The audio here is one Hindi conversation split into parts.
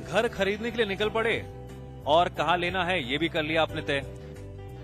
घर खरीदने के लिए निकल पड़े और कहाँ लेना है ये भी कर लिया आपने तय।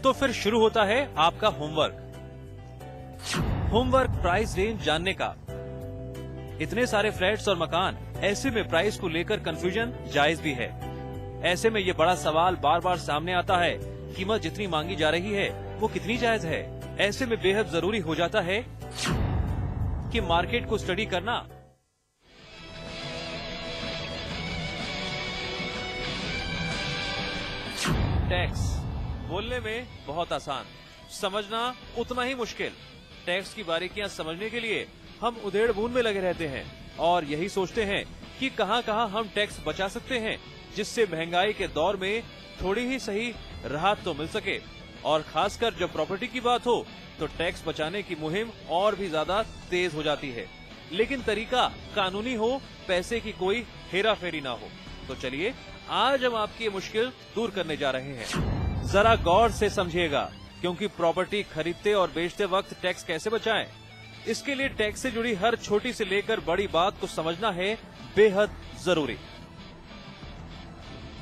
तो फिर शुरू होता है आपका होमवर्क प्राइस रेंज जानने का। इतने सारे फ्लैट्स और मकान, ऐसे में प्राइस को लेकर कंफ्यूजन जायज भी है। ऐसे में ये बड़ा सवाल बार बार सामने आता है, कीमत जितनी मांगी जा रही है वो कितनी जायज है। ऐसे में बेहद जरूरी हो जाता है कि मार्केट को स्टडी करना। टैक्स बोलने में बहुत आसान, समझना उतना ही मुश्किल। टैक्स की बारीकियां समझने के लिए हम उधेड़ बुन में लगे रहते हैं और यही सोचते हैं कि कहां-कहां हम टैक्स बचा सकते हैं, जिससे महंगाई के दौर में थोड़ी ही सही राहत तो मिल सके। और खासकर जब प्रॉपर्टी की बात हो तो टैक्स बचाने की मुहिम और भी ज्यादा तेज हो जाती है। लेकिन तरीका कानूनी हो, पैसे की कोई हेरा फेरी ना हो। तो चलिए आज हम आपकी ये मुश्किल दूर करने जा रहे हैं। जरा गौर से समझिएगा, क्योंकि प्रॉपर्टी खरीदते और बेचते वक्त टैक्स कैसे बचाएं, इसके लिए टैक्स से जुड़ी हर छोटी से लेकर बड़ी बात को समझना है बेहद जरूरी।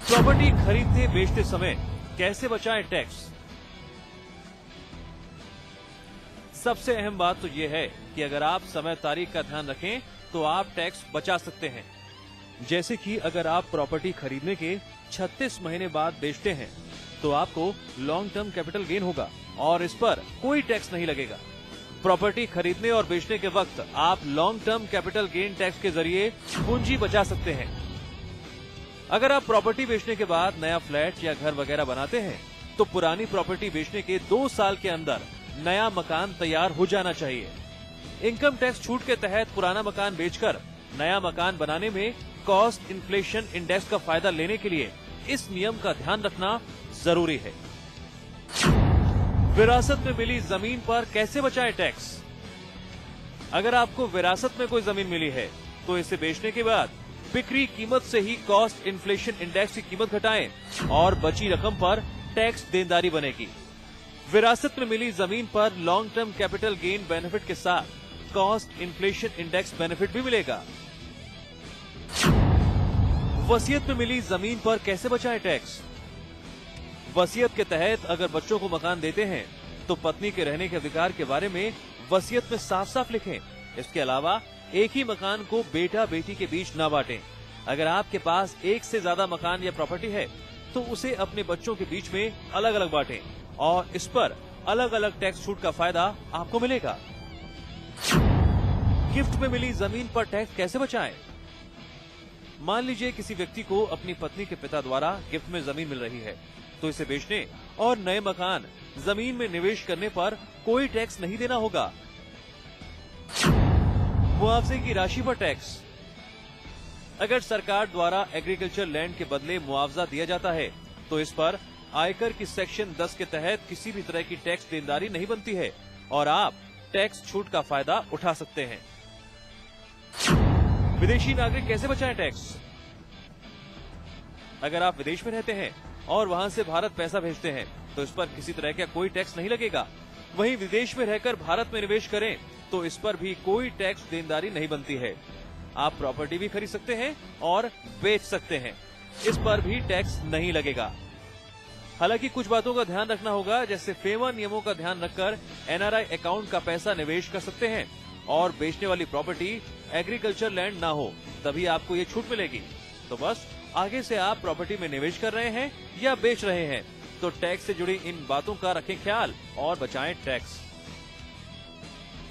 प्रॉपर्टी खरीदते बेचते समय कैसे बचाएं टैक्स? सबसे अहम बात तो यह है कि अगर आप समय तारीख का ध्यान रखें तो आप टैक्स बचा सकते हैं। जैसे कि अगर आप प्रॉपर्टी खरीदने के 36 महीने बाद बेचते हैं तो आपको लॉन्ग टर्म कैपिटल गेन होगा और इस पर कोई टैक्स नहीं लगेगा। प्रॉपर्टी खरीदने और बेचने के वक्त आप long term capital gain tax के जरिए पूंजी बचा सकते हैं। अगर आप प्रॉपर्टी बेचने के बाद नया फ्लैट या घर वगैरह बनाते हैं तो पुरानी प्रॉपर्टी बेचने के 2 साल के अंदर नया मकान तैयार हो जाना चाहिए। इनकम टैक्स छूट के तहत पुराना मकान बेचकर नया मकान बनाने में कॉस्ट इन्फ्लेशन इंडेक्स का फायदा लेने के लिए इस नियम का ध्यान रखना जरूरी है। विरासत में मिली जमीन पर कैसे बचाएं टैक्स? अगर आपको विरासत में कोई जमीन मिली है तो इसे बेचने के बाद बिक्री कीमत से ही कॉस्ट इन्फ्लेशन इंडेक्स की कीमत घटाएं और बची रकम पर टैक्स देनदारी बनेगी। विरासत में मिली जमीन पर long term capital gain benefit के साथ कॉस्ट इन्फ्लेशन इंडेक्स बेनिफिट भी मिलेगा। वसीयत में मिली जमीन पर कैसे बचाएं टैक्स? वसीयत के तहत अगर बच्चों को मकान देते हैं तो पत्नी के रहने के अधिकार के बारे में वसीयत में साफ साफ लिखें। इसके अलावा एक ही मकान को बेटा बेटी के बीच न बांटें। अगर आपके पास एक से ज्यादा मकान या प्रॉपर्टी है तो उसे अपने बच्चों के बीच में अलग अलग बांटें और इस पर अलग अलग टैक्स छूट का फायदा आपको मिलेगा। गिफ्ट में मिली जमीन पर टैक्स कैसे बचाएं? मान लीजिए किसी व्यक्ति को अपनी पत्नी के पिता द्वारा गिफ्ट में जमीन मिल रही है तो इसे बेचने और नए मकान जमीन में निवेश करने पर कोई टैक्स नहीं देना होगा। मुआवजे की राशि पर टैक्स। अगर सरकार द्वारा एग्रीकल्चर लैंड के बदले मुआवजा दिया जाता है तो इस पर आयकर की सेक्शन 10 के तहत किसी भी तरह की टैक्स देनदारी नहीं बनती है और आप टैक्स छूट का फायदा उठा सकते हैं। विदेशी नागरिक कैसे बचाएं टैक्स? अगर आप विदेश में रहते हैं और वहां से भारत पैसा भेजते हैं तो इस पर किसी तरह का कोई टैक्स नहीं लगेगा। वहीं विदेश में रहकर भारत में निवेश करें तो इस पर भी कोई टैक्स देनदारी नहीं बनती है। आप प्रॉपर्टी भी खरीद सकते हैं और बेच सकते हैं, इस पर भी टैक्स नहीं लगेगा। हालांकि कुछ बातों का ध्यान रखना होगा, जैसे फेवर नियमों का ध्यान रखकर एनआरआई अकाउंट का पैसा निवेश कर सकते हैं और बेचने वाली प्रॉपर्टी एग्रीकल्चर लैंड ना हो, तभी आपको ये छूट मिलेगी। तो बस आगे से आप प्रॉपर्टी में निवेश कर रहे हैं या बेच रहे हैं तो टैक्स से जुड़ी इन बातों का रखें ख्याल और बचाएं टैक्स।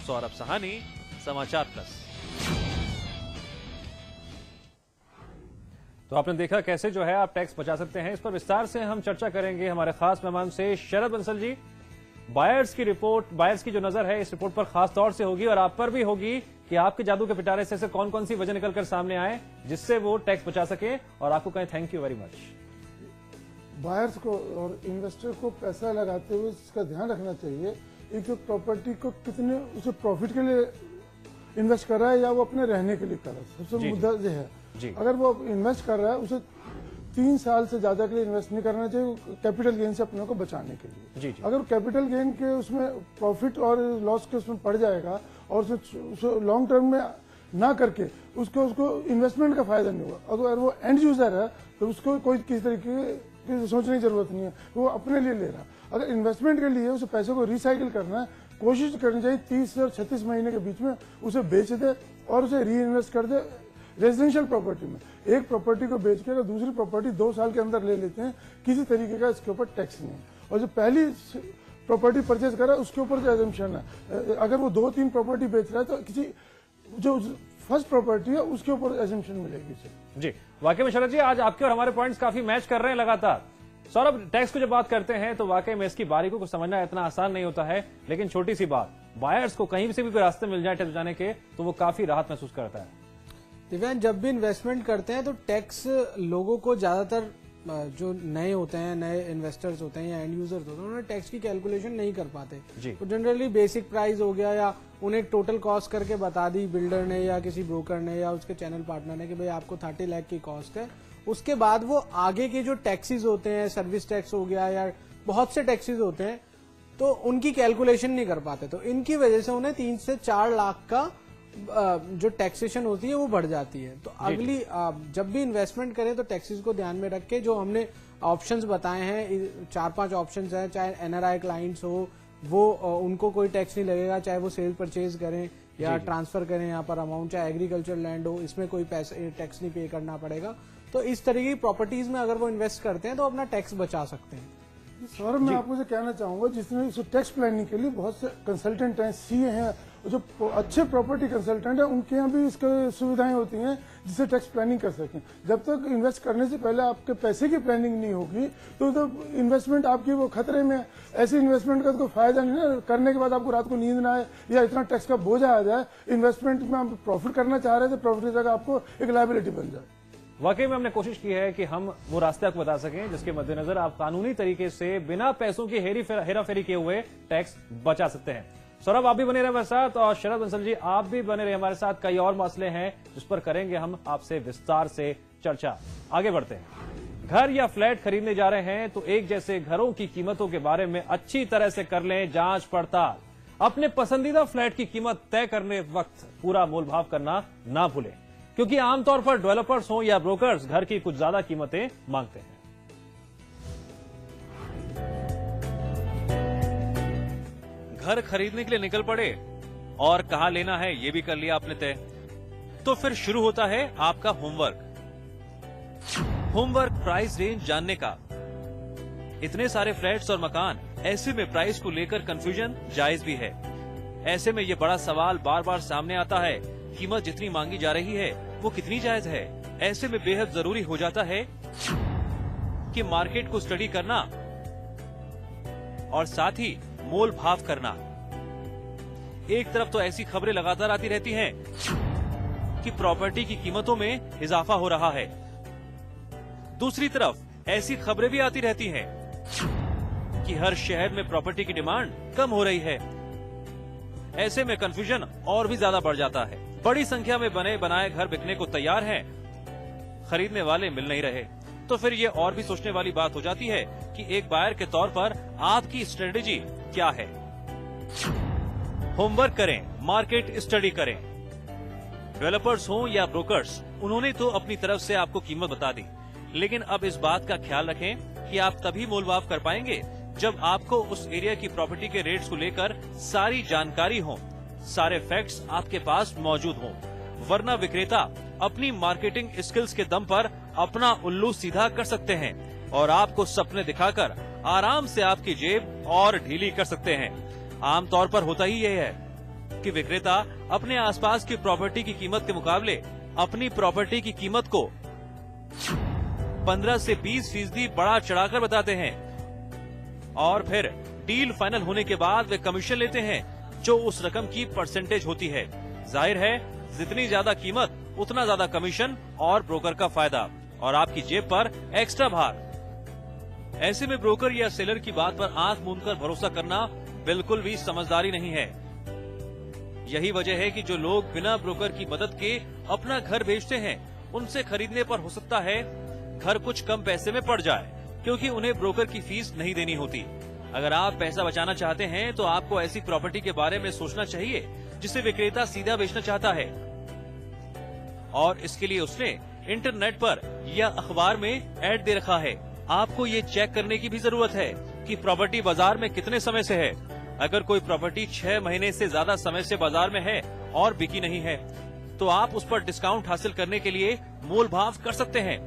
सौरभ सहानी, समाचार प्लस। तो आपने देखा कैसे जो है आप टैक्स बचा सकते हैं। इस पर विस्तार से हम चर्चा करेंगे हमारे खास मेहमान से। शरद बंसल जी, बायर्स की रिपोर्ट, बायर्स की जो नजर है इस रिपोर्ट पर खास तौर से होगी और आप पर भी होगी कि आपके जादू के पिटारे से ऐसे कौन कौन सी वजह निकलकर सामने आए जिससे वो टैक्स बचा सके और आपको कहें thank you very much. Buyers को और इन्वेस्टर को पैसा लगाते हुए इसका ध्यान रखना चाहिए एक प्रॉपर्टी को कितने उसे प्रॉफिट के लिए इन्वेस्ट कर रहा है या वो अपने रहने के लिए कर रहा है। सबसे मुद्दा ये है जी। अगर वो इन्वेस्ट कर रहा है उसे 3 साल से ज्यादा के लिए इन्वेस्ट नहीं करना चाहिए कैपिटल गेन से अपने को बचाने के लिए। जी। अगर कैपिटल गेन के उसमें प्रॉफिट और लॉस के उसमें पड़ जाएगा और उसे लॉन्ग टर्म में ना करके उसको इन्वेस्टमेंट का फायदा नहीं होगा। अगर वो एंड यूजर है तो उसको कोई किसी तरीके की सोचने की जरूरत नहीं है, वो अपने लिए ले रहा। अगर इन्वेस्टमेंट के लिए उसे पैसे को रिसाइकिल करना है, कोशिश करनी चाहिए 30 से 36 महीने के बीच में उसे बेच दे और उसे री इन्वेस्ट कर दे रेजिडेंशियल प्रॉपर्टी में। एक प्रॉपर्टी को बेच के अगर दूसरी प्रॉपर्टी 2 साल के अंदर ले लेते हैं, किसी तरीके का इसके ऊपर टैक्स नहीं है। और जो पहली प्रॉपर्टी परचेज करा उसके ऊपर जो एजम्पशन है, अगर वो 2-3 प्रॉपर्टी बेच रहा है तो किसी जो फर्स्ट प्रॉपर्टी है उसके ऊपर एजम्पशन मिलेगी उसे। जी, वाकई में शरद जी आज आपके और हमारे पॉइंट्स काफी मैच कर रहे हैं लगातार। सौरभ, टैक्स की जब बात करते हैं तो वाकई में इसकी बारीकों को समझना इतना आसान नहीं होता है, लेकिन छोटी सी बात, बायर्स को कहीं से भी कोई रास्ते मिल जाए टैक्स बचाने के तो वो काफी राहत महसूस करता है। दिव्यांग, जब भी इन्वेस्टमेंट करते हैं तो टैक्स लोगों को ज्यादातर जो नए होते हैं, नए इन्वेस्टर्स होते हैं या एंड यूजर्स होते हैं, उन्हें टैक्स की कैलकुलेशन नहीं कर पाते। तो जनरली बेसिक प्राइस हो गया या उन्हें टोटल कॉस्ट करके बता दी बिल्डर ने या किसी ब्रोकर ने या उसके चैनल पार्टनर ने कि भाई आपको 30 लाख की कॉस्ट है। उसके बाद वो आगे के जो टैक्सेस होते हैं, सर्विस टैक्स हो गया या बहुत से टैक्सेस होते हैं, तो उनकी कैलकुलेशन नहीं कर पाते। तो इनकी वजह से उन्हें 3 से 4 लाख का जो टैक्सेशन होती है वो बढ़ जाती है। तो अगली जब भी इन्वेस्टमेंट करें तो टैक्सेस को ध्यान में रख के जो हमने ऑप्शंस बताए हैं, 4-5 ऑप्शंस हैं, चाहे एनआरआई क्लाइंट्स हो वो उनको कोई टैक्स नहीं लगेगा, चाहे वो सेल परचेज करें या ट्रांसफर करें यहाँ पर अमाउंट, चाहे एग्रीकल्चर लैंड हो, इसमें कोई पैसे टैक्स नहीं पे करना पड़ेगा। तो इस तरह की प्रॉपर्टीज में अगर वो इन्वेस्ट करते हैं तो अपना टैक्स बचा सकते हैं। सौरभ, मैं आपको कहना चाहूंगा, जिसमें टैक्स प्लानिंग के लिए बहुत से कंसल्टेंट हैं, सीए हैं, जो अच्छे प्रॉपर्टी कंसल्टेंट हैं, उनके यहाँ भी इसके सुविधाएं होती हैं जिससे टैक्स प्लानिंग कर सकें। जब तक इन्वेस्ट करने से पहले आपके पैसे की प्लानिंग नहीं होगी तो इन्वेस्टमेंट आपकी वो खतरे में। ऐसे इन्वेस्टमेंट का तो कोई फायदा नहीं ना, करने के बाद आपको रात को नींद ना आए या इतना टैक्स का बोझा आ जाए। इन्वेस्टमेंट में आप प्रॉफिट करना चाह रहे थे, प्रॉफिट की जगह आपको एक लायबिलिटी बन जाए। वाकई में हमने कोशिश की है कि हम वो रास्ते आपको बता सकें जिसके मद्देनजर आप कानूनी तरीके से बिना पैसों की हेराफेरी किए हुए टैक्स बचा सकते हैं। सौरभ, आप भी बने रहे हमारे साथ और शरद बंसल जी आप भी बने रहे हमारे साथ। कई और मसले हैं जिस पर करेंगे हम आपसे विस्तार से चर्चा। आगे बढ़ते हैं। घर या फ्लैट खरीदने जा रहे हैं तो एक जैसे घरों की कीमतों के बारे में अच्छी तरह से कर लें जांच पड़ताल। अपने पसंदीदा फ्लैट की कीमत तय करने वक्त पूरा मोलभाव करना ना भूलें, क्योंकि आमतौर पर डेवलपर्स हों या ब्रोकर्स घर की कुछ ज्यादा कीमतें मांगते हैं। घर खरीदने के लिए निकल पड़े और कहाँ लेना है ये भी कर लिया आपने तय, तो फिर शुरू होता है आपका होमवर्क प्राइस रेंज जानने का। इतने सारे फ्लैट्स और मकान, ऐसे में प्राइस को लेकर कंफ्यूजन जायज भी है। ऐसे में ये बड़ा सवाल बार बार सामने आता है, कीमत जितनी मांगी जा रही है वो कितनी जायज है। ऐसे में बेहद जरूरी हो जाता है कि मार्केट को स्टडी करना और साथ ही मोल भाव करना। एक तरफ तो ऐसी खबरें लगातार आती रहती हैं कि प्रॉपर्टी की कीमतों में इजाफा हो रहा है, दूसरी तरफ ऐसी खबरें भी आती रहती हैं कि हर शहर में प्रॉपर्टी की डिमांड कम हो रही है। ऐसे में कंफ्यूजन और भी ज्यादा बढ़ जाता है। बड़ी संख्या में बने बनाए घर बिकने को तैयार हैं, खरीदने वाले मिल नहीं रहे। तो फिर ये और भी सोचने वाली बात हो जाती है कि एक बायर के तौर पर आपकी स्ट्रेटेजी क्या है। होमवर्क करें, मार्केट स्टडी करें। डेवलपर्स हों या ब्रोकर्स, उन्होंने तो अपनी तरफ से आपको कीमत बता दी, लेकिन अब इस बात का ख्याल रखें कि आप तभी मोलभाव कर पाएंगे जब आपको उस एरिया की प्रॉपर्टी के रेट्स को लेकर सारी जानकारी हो, सारे फैक्ट्स आपके पास मौजूद हों। वरना विक्रेता अपनी मार्केटिंग स्किल्स के दम पर अपना उल्लू सीधा कर सकते हैं और आपको सपने दिखाकर आराम से आपकी जेब और ढीली कर सकते हैं। आमतौर पर होता ही यह है कि विक्रेता अपने आसपास की प्रॉपर्टी की कीमत के मुकाबले अपनी प्रॉपर्टी की कीमत को 15 से 20% बढ़ा चढ़ाकर बताते हैं और फिर डील फाइनल होने के बाद वे कमीशन लेते हैं जो उस रकम की परसेंटेज होती है। जाहिर है जितनी ज्यादा कीमत उतना ज्यादा कमीशन और ब्रोकर का फायदा और आपकी जेब पर एक्स्ट्रा भार। ऐसे में ब्रोकर या सेलर की बात पर आंख मूंदकर भरोसा करना बिल्कुल भी समझदारी नहीं है। यही वजह है कि जो लोग बिना ब्रोकर की मदद के अपना घर बेचते हैं, उनसे खरीदने पर हो सकता है घर कुछ कम पैसे में पड़ जाए, क्योंकि उन्हें ब्रोकर की फीस नहीं देनी होती। अगर आप पैसा बचाना चाहते हैं तो आपको ऐसी प्रॉपर्टी के बारे में सोचना चाहिए जिसे विक्रेता सीधा बेचना चाहता है। और इसके लिए उसने इंटरनेट पर या अखबार में ऐड दे रखा है। आपको ये चेक करने की भी जरूरत है कि प्रॉपर्टी बाजार में कितने समय से है। अगर कोई प्रॉपर्टी 6 महीने से ज्यादा समय से बाजार में है और बिकी नहीं है, तो आप उस पर डिस्काउंट हासिल करने के लिए मोल भाव कर सकते हैं।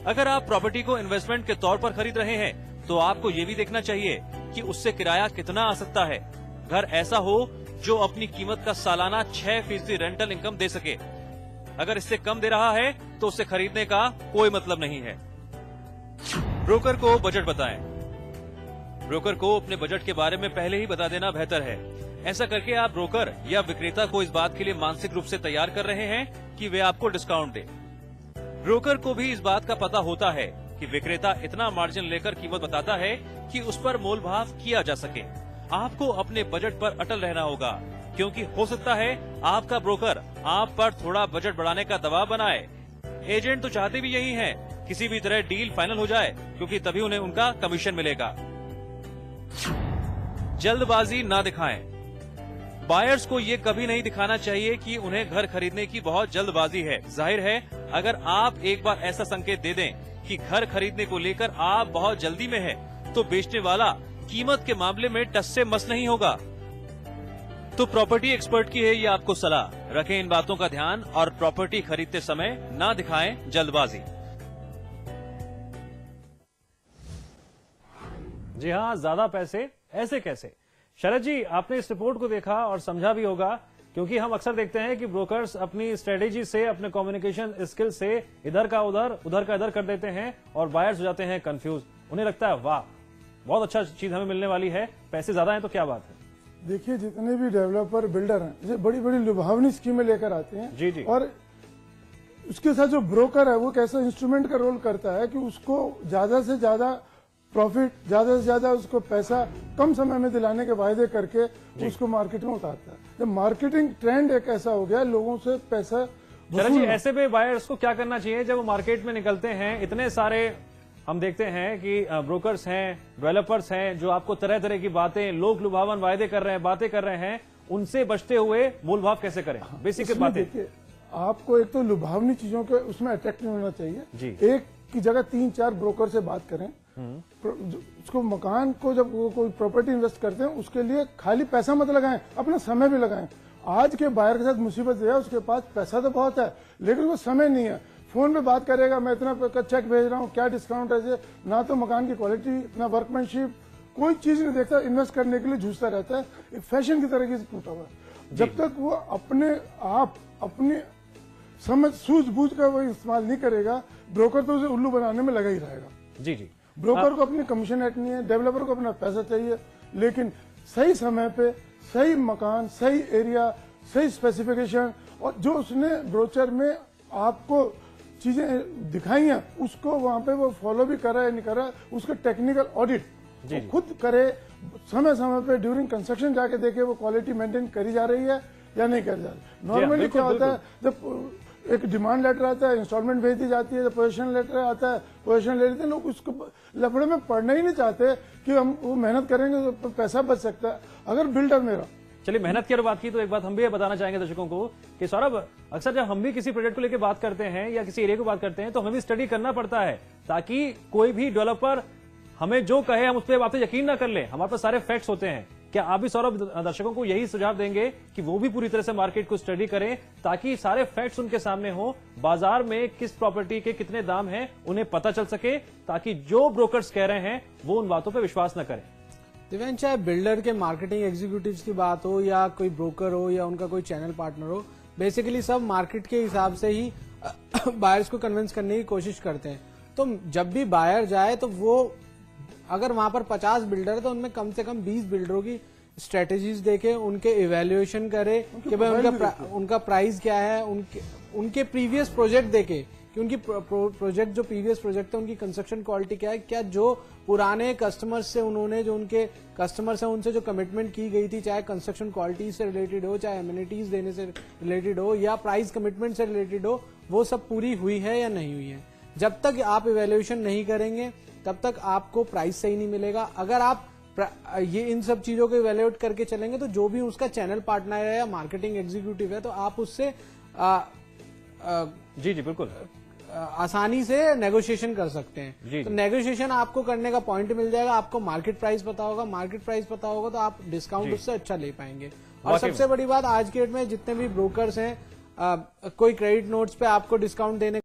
अगर आप प्रॉपर्टी को इन्वेस्टमेंट के तौर पर खरीद रहे हैं, तो आपको ये भी देखना चाहिए कि उससे किराया कितना आ सकता है। घर ऐसा हो जो अपनी कीमत का सालाना 6% रेंटल इनकम दे सके। अगर इससे कम दे रहा है तो उसे खरीदने का कोई मतलब नहीं है। ब्रोकर को बजट बताएं। ब्रोकर को अपने बजट के बारे में पहले ही बता देना बेहतर है। ऐसा करके आप ब्रोकर या विक्रेता को इस बात के लिए मानसिक रूप से तैयार कर रहे हैं कि वे आपको डिस्काउंट दे। ब्रोकर को भी इस बात का पता होता है कि विक्रेता इतना मार्जिन लेकर कीमत बताता है कि उस पर मोल भाव किया जा सके। आपको अपने बजट पर अटल रहना होगा, क्योंकि हो सकता है आपका ब्रोकर आप पर थोड़ा बजट बढ़ाने का दबाव बनाए। एजेंट तो चाहते भी यही हैं, किसी भी तरह डील फाइनल हो जाए, क्योंकि तभी उन्हें उनका कमीशन मिलेगा। जल्दबाजी ना दिखाएं। बायर्स को ये कभी नहीं दिखाना चाहिए कि उन्हें घर खरीदने की बहुत जल्दबाजी है। जाहिर है, अगर आप एक बार ऐसा संकेत दे दें कि घर खरीदने को लेकर आप बहुत जल्दी में हैं, तो बेचने वाला कीमत के मामले में टस से मस नहीं होगा। तो प्रॉपर्टी एक्सपर्ट की है ये आपको सलाह, रखें इन बातों का ध्यान और प्रॉपर्टी खरीदते समय ना दिखाएं जल्दबाजी। जी हाँ, ज्यादा पैसे ऐसे कैसे। शरद जी, आपने इस रिपोर्ट को देखा और समझा भी होगा, क्योंकि हम अक्सर देखते हैं कि ब्रोकर्स अपनी स्ट्रेटेजी से, अपने कम्युनिकेशन स्किल से इधर का उधर, उधर का इधर कर देते हैं और बायर्स हो जाते हैं कंफ्यूज। उन्हें लगता है वाह, बहुत अच्छा चीज हमें मिलने वाली है, पैसे ज्यादा हैं तो क्या बात है। देखिए, जितने भी डेवलपर बिल्डर हैं, ये बड़ी बड़ी लुभावनी स्कीमें लेकर आते हैं। जी जी। और उसके साथ जो ब्रोकर है वो कैसा इंस्ट्रूमेंट का रोल करता है कि उसको ज्यादा से ज्यादा प्रॉफिट, ज्यादा से ज्यादा उसको पैसा कम समय में दिलाने के वायदे करके उसको मार्केट में उतारता है। जब मार्केटिंग ट्रेंड एक ऐसा हो गया, लोगों से पैसा शरद जी, ऐसे में बायर्स को क्या करना चाहिए जब वो मार्केट में निकलते हैं? इतने सारे हम देखते हैं कि ब्रोकर्स हैं, डेवलपर्स हैं, जो आपको तरह तरह की बातें, लोक लुभावन वायदे कर रहे हैं, बातें कर रहे हैं, उनसे बचते हुए मोल भाव कैसे करें? बेसिक बातें। देखिए, आपको एक तो लुभावनी चीजों के उसमें अट्रैक्ट नहीं होना चाहिए जी। एक की जगह 3-4 ब्रोकर से बात करें। उसको मकान को जब वो कोई प्रॉपर्टी इन्वेस्ट करते हैं, उसके लिए खाली पैसा मत लगाएं, अपना समय भी लगाएं। आज के बायर के साथ मुसीबत यह है, उसके पास पैसा तो बहुत है लेकिन उसको समय नहीं है। फोन पे बात करेगा, मैं इतना चेक भेज रहा हूँ, क्या डिस्काउंट है, ना तो मकान की क्वालिटी, ना वर्कमैनशिप, कोई चीज नहीं देखता, इन्वेस्ट करने के लिए जूझता रहता है, एक फैशन की तरह से टूटा हुआ है। जब तक वो अपने आप अपनी समझ सूझबूझ का वो इस्तेमाल नहीं करेगा, ब्रोकर तो उसे उल्लू बनाने में लगा ही रहेगा। जी जी। ब्रोकर को अपनी कमीशन हटनी है, डेवलपर को अपना पैसा चाहिए, लेकिन सही समय पे सही मकान, सही एरिया, सही स्पेसिफिकेशन, और जो उसने ब्रोचर में आपको चीजें दिखाई हैं उसको वहां पे वो फॉलो भी कर रहा है नहीं कर रहा है, उसका टेक्निकल ऑडिट खुद करे, समय समय पे ड्यूरिंग कंस्ट्रक्शन जाके देखे वो क्वालिटी मेंटेन करी जा रही है या नहीं करी जा रही। नॉर्मली क्या होता है, जब एक डिमांड लेटर आता है, इंस्टॉलमेंट भेज दी जाती है, जब पोजीशन लेटर आता है, पोजीशन ले लेते हैं लोग, उसको लफड़े में पढ़ना ही नहीं चाहते कि हम वो मेहनत करेंगे तो पैसा बच सकता है। अगर बिल्डर मेरा, चलिए मेहनत की बात की तो एक बात हम भी बताना चाहेंगे दर्शकों को कि सौरभ, अक्सर जब हम भी किसी प्रोजेक्ट को लेकर बात करते हैं या किसी एरिया को बात करते हैं तो हमें भी स्टडी करना पड़ता है, ताकि कोई भी डेवलपर हमें जो कहे हम उस पर बातें यकीन ना कर ले। हमारे पास सारे फैक्ट्स होते हैं। क्या आप भी सौरभ दर्शकों को यही सुझाव देंगे कि वो भी पूरी तरह से मार्केट को स्टडी करें, ताकि सारे फैक्ट्स उनके सामने हो, बाजार में किस प्रॉपर्टी के कितने दाम हैं उन्हें पता चल सके, ताकि जो ब्रोकर्स कह रहे हैं वो उन बातों पर विश्वास न करें? दिव्यांश, चाहे बिल्डर के मार्केटिंग एग्जीक्यूटिव्स की बात हो या कोई ब्रोकर हो या उनका कोई चैनल पार्टनर हो, बेसिकली सब मार्केट के हिसाब से ही बायर्स को कन्विंस करने की कोशिश करते हैं। तो जब भी बायर जाए तो वो अगर वहां पर 50 बिल्डर है तो उनमें कम से कम 20 बिल्डरों की स्ट्रेटेजीज देखे, उनके इवेल्युएशन करे कि भाई उनका प्राइस क्या है, उनके प्रीवियस प्रोजेक्ट देखे कि उनकी प्रोजेक्ट जो प्रीवियस प्रोजेक्ट है उनकी कंस्ट्रक्शन क्वालिटी क्या है, क्या जो पुराने कस्टमर्स से उन्होंने, जो उनके कस्टमर्स हैं उनसे जो कमिटमेंट की गई थी, चाहे कंस्ट्रक्शन क्वालिटी से रिलेटेड हो, चाहे एमिनिटीज देने से रिलेटेड हो या प्राइस कमिटमेंट से रिलेटेड हो, वो सब पूरी हुई है या नहीं हुई है। जब तक आप इवेल्युएशन नहीं करेंगे तब तक आपको प्राइस सही नहीं मिलेगा। अगर आप ये इन सब चीजों को इवेल्युएट करके चलेंगे तो जो भी उसका चैनल पार्टनर है या मार्केटिंग एग्जीक्यूटिव है तो आप उससे जी जी बिल्कुल आसानी से नेगोशिएशन कर सकते हैं। जी, तो जी। नेगोशिएशन आपको करने का पॉइंट मिल जाएगा, आपको मार्केट प्राइस पता होगा, मार्केट प्राइस पता होगा तो आप डिस्काउंट उससे अच्छा ले पाएंगे। और वाकई सबसे बड़ी बात आज के डेट में जितने भी ब्रोकर्स हैं कोई क्रेडिट नोट्स पे आपको डिस्काउंट देने